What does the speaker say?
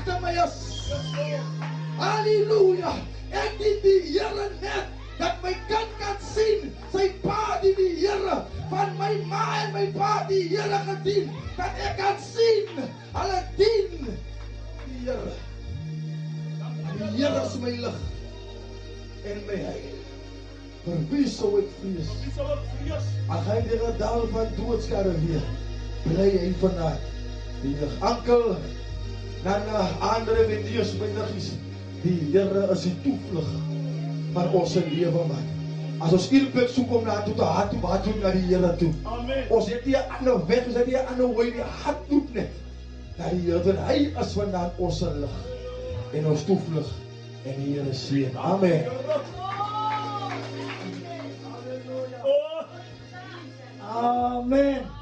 agter my is. Halleluja. Ek dien die Here net dat my kind kan sien sy pa die Here, van my ma en my pa die Here gedien, dat ek kan sien hulle dien die Here. Die Here is my lig en my heil. Vir wie sou ek vrees? Al gaan die dal van doodskare weer, bly hy vanaand die lig. Ankel, Nana, Andre en Dios, my niggies, die Here is die toevlug van ons lewe, man. As ons eerlik soek om na toe te hardloop na die Here toe. Amen. Ons het nie 'n ander weg, ons het nie 'n ander wy nie. Hardloop net na die Here, want hy is vanaand ons lig en ons toevlug en die Here seën. Amen. Oh. Amen.